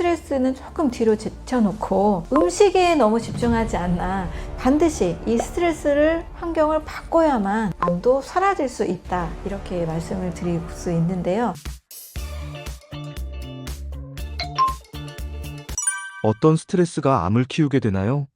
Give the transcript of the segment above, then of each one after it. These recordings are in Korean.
스트레스는 조금 뒤로 제쳐놓고 음식에 너무 집중하지 않나, 반드시 이 스트레스를 환경을 바꿔야만 암도 사라질 수 있다, 이렇게 말씀을 드릴 수 있는데요. 어떤 스트레스가 암을 키우게 되나요?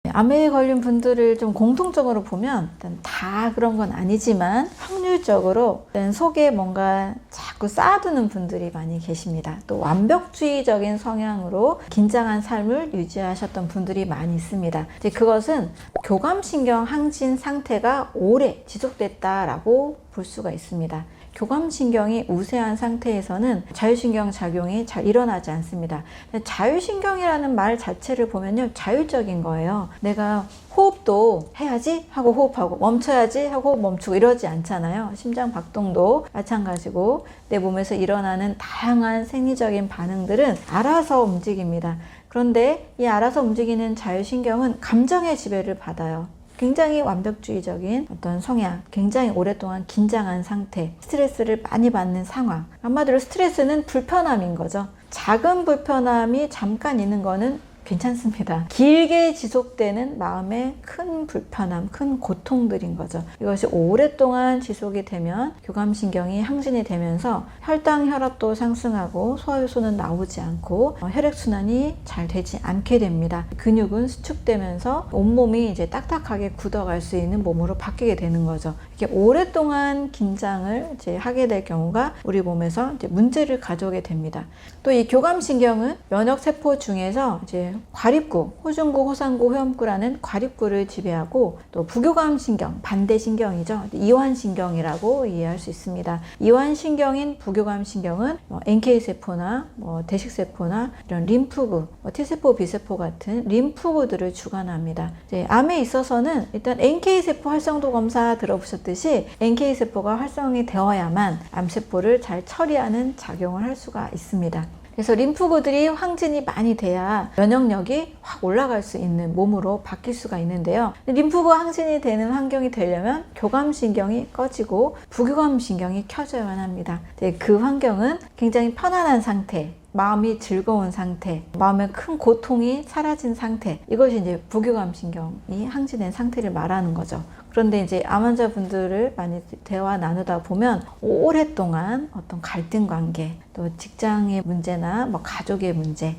암에 걸린 분들을 좀 공통적으로 보면 일단 다 그런 건 아니지만 확률적으로 속에 뭔가 자꾸 쌓아두는 분들이 많이 계십니다. 또 완벽주의적인 성향으로 긴장한 삶을 유지하셨던 분들이 많이 있습니다. 이제 그것은 교감신경 항진 상태가 오래 지속됐다라고 볼 수가 있습니다. 교감신경이 우세한 상태에서는 자율신경 작용이 잘 일어나지 않습니다. 자율신경이라는 말 자체를 보면요, 자율적인 거예요. 내가 호흡도 해야지 하고 호흡하고, 멈춰야지 하고 호흡 멈추고 이러지 않잖아요. 심장 박동도 마찬가지고 내 몸에서 일어나는 다양한 생리적인 반응들은 알아서 움직입니다. 그런데 이 알아서 움직이는 자율신경은 감정의 지배를 받아요. 굉장히 완벽주의적인 어떤 성향, 굉장히 오랫동안 긴장한 상태, 스트레스를 많이 받는 상황. 한마디로 스트레스는 불편함인 거죠. 작은 불편함이 잠깐 있는 거는 괜찮습니다. 길게 지속되는 마음의 큰 불편함, 큰 고통들인 거죠. 이것이 오랫동안 지속이 되면 교감신경이 항진이 되면서 혈당, 혈압도 상승하고 소화효소는 나오지 않고 혈액순환이 잘 되지 않게 됩니다. 근육은 수축되면서 온몸이 이제 딱딱하게 굳어갈 수 있는 몸으로 바뀌게 되는 거죠. 이렇게 오랫동안 긴장을 이제 하게 될 경우가 우리 몸에서 이제 문제를 가져오게 됩니다. 또 이 교감신경은 면역세포 중에서 이제 과립구, 호중구, 호상구, 회음구라는 과립구를 지배하고, 또 부교감신경, 반대신경이죠. 이완신경이라고 이해할 수 있습니다. 이완신경인 부교감신경은 NK세포나 대식세포나 이런 림프구, T세포, B세포 같은 림프구들을 주관합니다. 이제 암에 있어서는 일단 NK세포 활성도 검사 들어보셨듯이 NK세포가 활성이 되어야만 암세포를 잘 처리하는 작용을 할 수가 있습니다. 그래서 림프구들이 항진이 많이 돼야 면역력이 확 올라갈 수 있는 몸으로 바뀔 수가 있는데요. 림프구 항진이 되는 환경이 되려면 교감신경이 꺼지고 부교감신경이 켜져야만 합니다. 그 환경은 굉장히 편안한 상태, 마음이 즐거운 상태, 마음의 큰 고통이 사라진 상태, 이것이 이제 부교감신경이 항진된 상태를 말하는 거죠. 그런데 이제 암 환자분들을 많이 대화 나누다 보면 오랫동안 어떤 갈등 관계, 또 직장의 문제나 가족의 문제,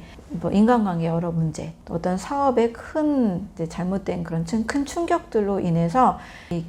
인간관계 여러 문제, 또 어떤 사업의 큰 잘못된 그런 큰 충격들로 인해서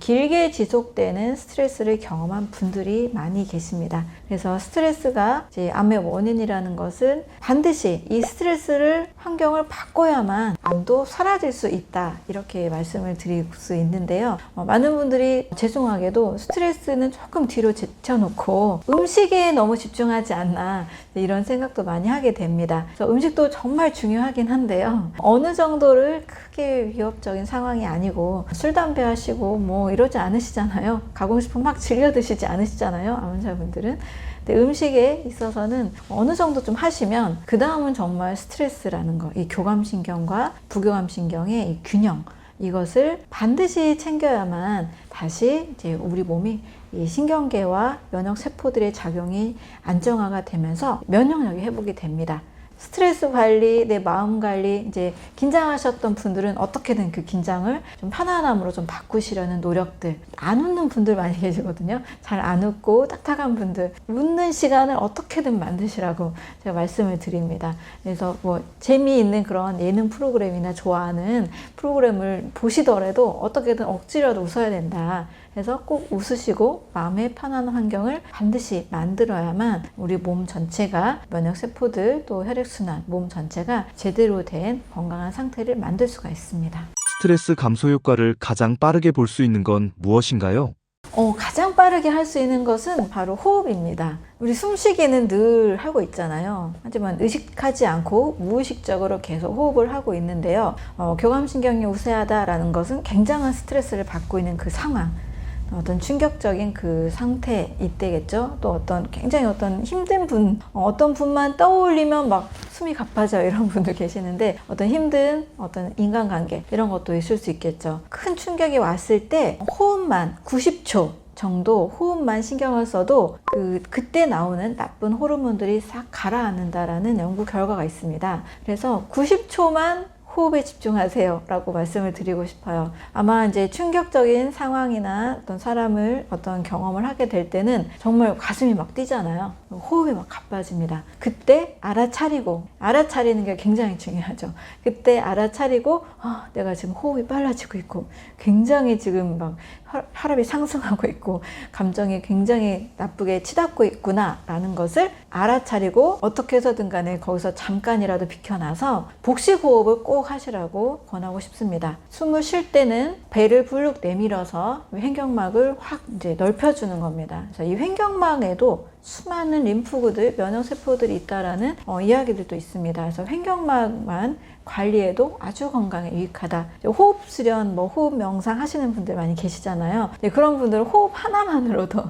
길게 지속되는 스트레스를 경험한 분들이 많이 계십니다. 그래서 스트레스가 이제 암의 원인이라는 것은 반드시 이 스트레스를 환경을 바꿔야만 암도 사라질 수 있다, 이렇게 말씀을 드릴 수 있는데요. 많은 분들이 죄송하게도 스트레스는 조금 뒤로 제쳐놓고 음식에 너무 집중하지 않나, 이런 생각도 많이 하게 됩니다. 그래서 음식도 정말 중요하긴 한데요. 어느 정도를 크게 위협적인 상황이 아니고 술, 담배 하시고 이러지 않으시잖아요. 가공식품 막 즐겨 드시지 않으시잖아요, 암 환자분들은. 근데 음식에 있어서는 어느 정도 좀 하시면 그 다음은 정말 스트레스라는 거, 이 교감신경과 부교감신경의 이 균형, 이것을 반드시 챙겨야만 다시 이제 우리 몸이 이 신경계와 면역세포들의 작용이 안정화가 되면서 면역력이 회복이 됩니다. 스트레스 관리, 내 마음 관리, 이제 긴장하셨던 분들은 어떻게든 그 긴장을 좀 편안함으로 좀 바꾸시려는 노력들. 안 웃는 분들 많이 계시거든요. 잘 안 웃고 딱딱한 분들, 웃는 시간을 어떻게든 만드시라고 제가 말씀을 드립니다. 그래서 재미있는 그런 예능 프로그램이나 좋아하는 프로그램을 보시더라도 어떻게든 억지로라도 웃어야 된다. 그래서 꼭 웃으시고 마음의 편안한 환경을 반드시 만들어야만 우리 몸 전체가, 면역세포들, 또 혈액순환, 몸 전체가 제대로 된 건강한 상태를 만들 수가 있습니다. 스트레스 감소 효과를 가장 빠르게 볼 수 있는 건 무엇인가요? 가장 빠르게 할 수 있는 것은 바로 호흡입니다. 우리 숨쉬기는 늘 하고 있잖아요. 하지만 의식하지 않고 무의식적으로 계속 호흡을 하고 있는데요. 교감신경이 우세하다라는 것은 굉장한 스트레스를 받고 있는 그 상황, 어떤 충격적인 그 상태 이때겠죠. 또 굉장히 힘든 분, 어떤 분만 떠올리면 막 숨이 가빠져, 이런 분들 계시는데 어떤 힘든 인간관계, 이런 것도 있을 수 있겠죠. 큰 충격이 왔을 때 호흡만 90초 정도 호흡만 신경을 써도 그때 나오는 나쁜 호르몬들이 싹 가라앉는다라는 연구 결과가 있습니다. 그래서 90초만 호흡에 집중하세요 라고 말씀을 드리고 싶어요. 아마 이제 충격적인 상황이나 어떤 경험을 하게 될 때는 정말 가슴이 막 뛰잖아요. 호흡이 막 가빠집니다. 그때 알아차리는 게 굉장히 중요하죠. 그때 알아차리고 내가 지금 호흡이 빨라지고 있고 굉장히 지금 막 혈압이 상승하고 있고 감정이 굉장히 나쁘게 치닫고 있구나 라는 것을 알아차리고 어떻게 해서든 간에 거기서 잠깐이라도 비켜나서 복식호흡을 꼭 하시라고 권하고 싶습니다. 숨을 쉴 때는 배를 불룩 내밀어서 횡격막을 확 이제 넓혀주는 겁니다. 그래서 이 횡격막에도 수많은 림프구들, 면역세포들이 있다라는 이야기들도 있습니다. 그래서 횡격막만 관리에도 아주 건강에 유익하다. 호흡 수련, 호흡 명상 하시는 분들 많이 계시잖아요. 그런 분들은 호흡 하나만으로도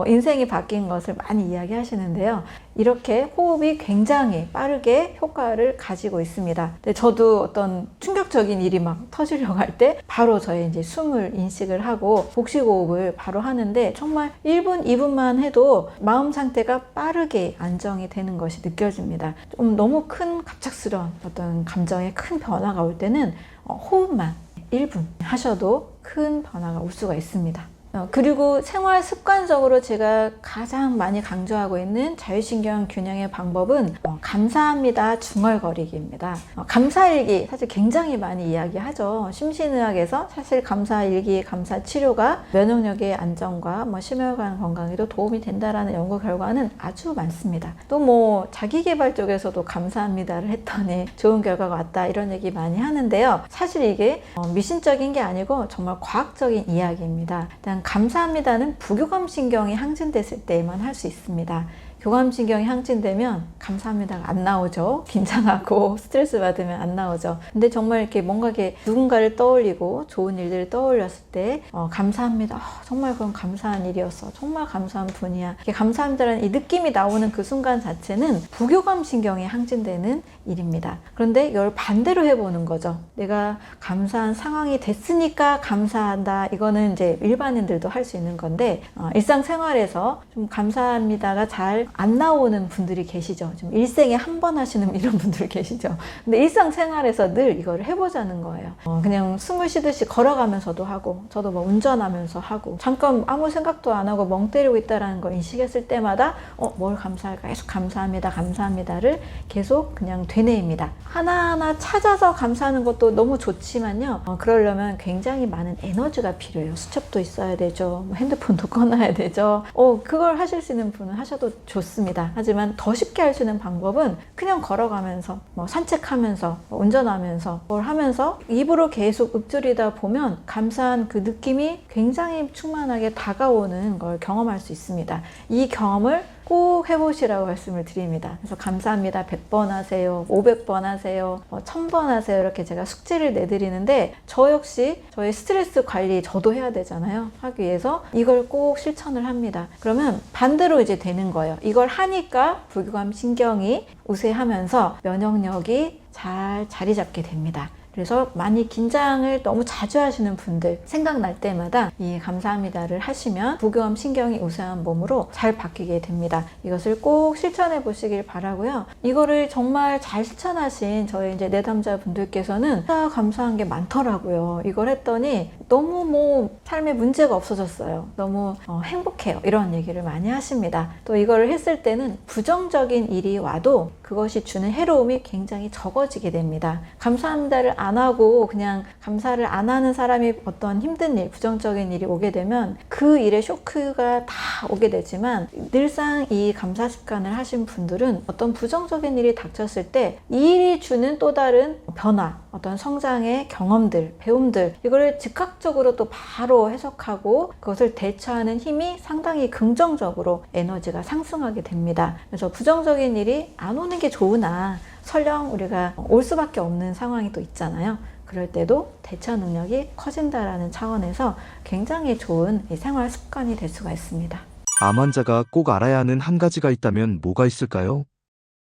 인생이 바뀐 것을 많이 이야기하시는데요. 이렇게 호흡이 굉장히 빠르게 효과를 가지고 있습니다. 저도 어떤 충격적인 일이 막 터지려고 할 때 바로 저의 이제 숨을 인식을 하고 복식호흡을 바로 하는데 정말 1분, 2분만 해도 마음 상태가 빠르게 안정이 되는 것이 느껴집니다. 좀 너무 큰 갑작스러운 어떤 감정에 큰 변화가 올 때는 호흡만 1분 하셔도 큰 변화가 올 수가 있습니다. 그리고 생활 습관적으로 제가 가장 많이 강조하고 있는 자율신경 균형의 방법은 감사합니다 중얼거리기입니다. 감사일기 사실 굉장히 많이 이야기하죠. 심신의학에서 사실 감사일기, 감사치료가 면역력의 안정과 심혈관 건강에도 도움이 된다라는 연구 결과는 아주 많습니다. 또 자기계발 쪽에서도 감사합니다를 했더니 좋은 결과가 왔다 이런 얘기 많이 하는데요. 사실 이게 미신적인 게 아니고 정말 과학적인 이야기입니다. 일단 감사합니다는 부교감신경이 항진됐을 때만 할 수 있습니다. 교감신경이 항진되면 감사합니다가 안 나오죠. 긴장하고 스트레스 받으면 안 나오죠. 근데 정말 이렇게 뭔가 누군가를 떠올리고 좋은 일들을 떠올렸을 때 감사합니다. 정말 그건 감사한 일이었어. 정말 감사한 분이야. 감사합니다라는 이 느낌이 나오는 그 순간 자체는 부교감신경이 항진되는 일입니다. 그런데 이걸 반대로 해보는 거죠. 내가 감사한 상황이 됐으니까 감사한다. 이거는 이제 일반인들도 할 수 있는 건데 일상생활에서 좀 감사합니다가 잘 안 나오는 분들이 계시죠. 좀 일생에 한 번 하시는 이런 분들 계시죠. 근데 일상생활에서 늘 이걸 해보자는 거예요. 그냥 숨을 쉬듯이 걸어가면서도 하고 저도 운전하면서 하고 잠깐 아무 생각도 안 하고 멍 때리고 있다는 걸 인식했을 때마다 뭘 감사할까 계속 감사합니다를 계속 그냥 되뇌입니다. 하나하나 찾아서 감사하는 것도 너무 좋지만요. 그러려면 굉장히 많은 에너지가 필요해요. 수첩도 있어야 되죠. 핸드폰도 꺼놔야 되죠. 그걸 하실 수 있는 분은 하셔도 좋습니다. 하지만 더 쉽게 할 수 있는 방법은 그냥 걸어가면서 산책하면서 운전하면서 뭘 하면서 입으로 계속 읊조리다 보면 감사한 그 느낌이 굉장히 충만하게 다가오는 걸 경험할 수 있습니다. 이 경험을 꼭 해보시라고 말씀을 드립니다. 그래서 감사합니다 100번 하세요, 500번 하세요, 1000번 하세요 이렇게 제가 숙제를 내드리는데 저 역시 저의 스트레스 관리 저도 해야 되잖아요. 하기 위해서 이걸 꼭 실천을 합니다. 그러면 반대로 이제 되는 거예요. 이걸 하니까 부교감 신경이 우세하면서 면역력이 잘 자리 잡게 됩니다. 그래서 많이 긴장을 너무 자주 하시는 분들 생각날 때마다 이 감사합니다를 하시면 부교감 신경이 우세한 몸으로 잘 바뀌게 됩니다. 이것을 꼭 실천해 보시길 바라고요. 이거를 정말 잘 실천하신 저희 이제 내담자 분들께서는 감사한 게 많더라고요. 이걸 했더니 너무 삶에 문제가 없어졌어요. 너무 행복해요. 이런 얘기를 많이 하십니다. 또 이거를 했을 때는 부정적인 일이 와도 그것이 주는 해로움이 굉장히 적어지게 됩니다. 감사합니다를 안 하고 그냥 감사를 안 하는 사람이 어떤 힘든 일, 부정적인 일이 오게 되면 그 일에 쇼크가 다 오게 되지만 늘상 이 감사 습관을 하신 분들은 어떤 부정적인 일이 닥쳤을 때 이 일이 주는 또 다른 변화, 어떤 성장의 경험들, 배움들 이거를 즉각적으로 또 바로 해석하고 그것을 대처하는 힘이 상당히 긍정적으로 에너지가 상승하게 됩니다. 그래서 부정적인 일이 안 오는 게 좋으나 설령 우리가 올 수밖에 없는 상황이 또 있잖아요. 그럴 때도 대처 능력이 커진다라는 차원에서 굉장히 좋은 생활 습관이 될 수가 있습니다. 암 환자가 꼭 알아야 하는 한 가지가 있다면 뭐가 있을까요?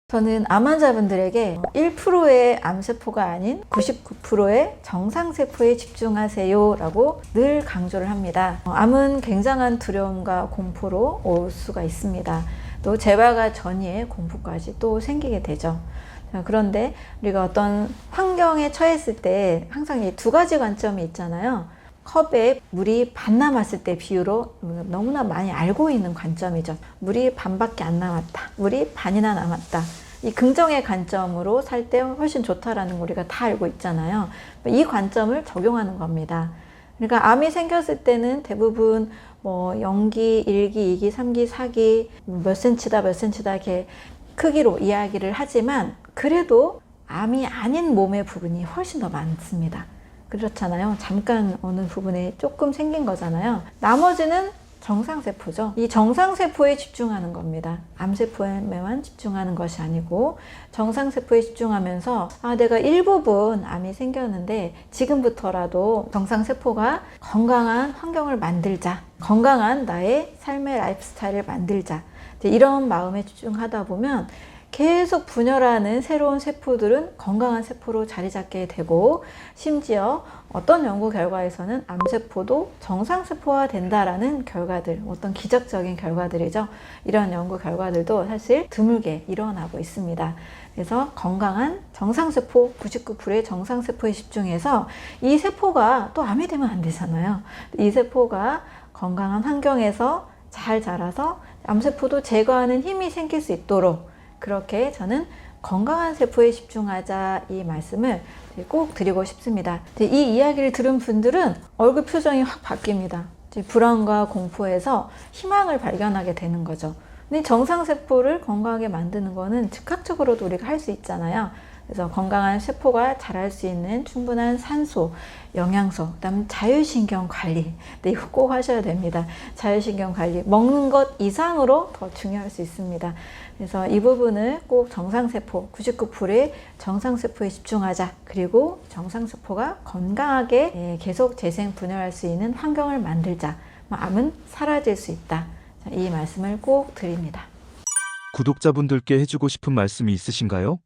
저는 암 환자분들에게 1%의 암세포가 아닌 99%의 정상세포에 집중하세요 라고 늘 강조를 합니다. 암은 굉장한 두려움과 공포로 올 수가 있습니다. 또 재발과 전이의 공포까지 또 생기게 되죠. 그런데 우리가 어떤 환경에 처했을 때 항상 이 두 가지 관점이 있잖아요. 컵에 물이 반 남았을 때 비유로 너무나 많이 알고 있는 관점이죠. 물이 반밖에 안 남았다. 물이 반이나 남았다. 이 긍정의 관점으로 살 때 훨씬 좋다라는 거 우리가 다 알고 있잖아요. 이 관점을 적용하는 겁니다. 그러니까 암이 생겼을 때는 대부분 뭐 0기, 1기, 2기, 3기, 4기 몇 센치다 몇 센치다 이렇게 크기로 이야기를 하지만 그래도 암이 아닌 몸의 부분이 훨씬 더 많습니다. 그렇잖아요. 잠깐 어느 부분에 조금 생긴 거잖아요. 나머지는 정상세포죠. 이 정상세포에 집중하는 겁니다. 암세포에만 집중하는 것이 아니고 정상세포에 집중하면서 내가 일부분 암이 생겼는데 지금부터라도 정상세포가 건강한 환경을 만들자. 건강한 나의 삶의 라이프 스타일을 만들자. 이런 마음에 집중하다 보면 계속 분열하는 새로운 세포들은 건강한 세포로 자리 잡게 되고 심지어 어떤 연구 결과에서는 암세포도 정상세포화 된다라는 결과들, 어떤 기적적인 결과들이죠. 이런 연구 결과들도 사실 드물게 일어나고 있습니다. 그래서 건강한 정상세포, 99%의 정상세포에 집중해서 이 세포가 또 암이 되면 안 되잖아요. 이 세포가 건강한 환경에서 잘 자라서 암세포도 제거하는 힘이 생길 수 있도록 그렇게 저는 건강한 세포에 집중하자 이 말씀을 꼭 드리고 싶습니다. 이 이야기를 들은 분들은 얼굴 표정이 확 바뀝니다. 불안과 공포에서 희망을 발견하게 되는 거죠. 근데 정상세포를 건강하게 만드는 거는 즉각적으로도 우리가 할 수 있잖아요. 그래서 건강한 세포가 자랄 수 있는 충분한 산소, 영양소, 그다음 자율신경 관리. 네, 이거 꼭 하셔야 됩니다. 자율신경 관리. 먹는 것 이상으로 더 중요할 수 있습니다. 그래서 이 부분을 꼭 정상세포, 99%의 정상세포에 집중하자. 그리고 정상세포가 건강하게 계속 재생 분열할 수 있는 환경을 만들자. 암은 사라질 수 있다. 이 말씀을 꼭 드립니다. 구독자분들께 해주고 싶은 말씀이 있으신가요?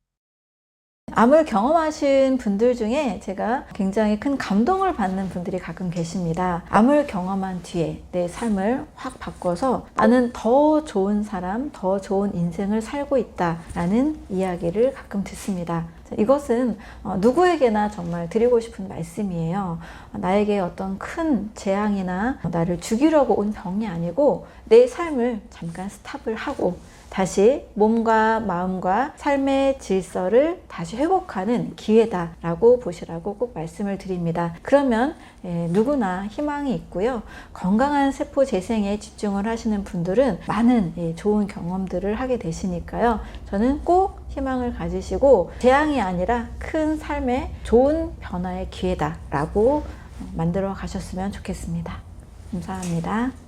암을 경험하신 분들 중에 제가 굉장히 큰 감동을 받는 분들이 가끔 계십니다. 암을 경험한 뒤에 내 삶을 확 바꿔서 나는 더 좋은 사람, 더 좋은 인생을 살고 있다라는 이야기를 가끔 듣습니다. 이것은 누구에게나 정말 드리고 싶은 말씀이에요. 나에게 어떤 큰 재앙이나 나를 죽이려고 온 병이 아니고 내 삶을 잠깐 스탑을 하고 다시 몸과 마음과 삶의 질서를 다시 회복하는 기회다라고 보시라고 꼭 말씀을 드립니다. 그러면 누구나 희망이 있고요. 건강한 세포 재생에 집중을 하시는 분들은 많은 좋은 경험들을 하게 되시니까요. 저는 꼭 희망을 가지시고 재앙이 아니라 큰 삶의 좋은 변화의 기회다라고 만들어 가셨으면 좋겠습니다. 감사합니다.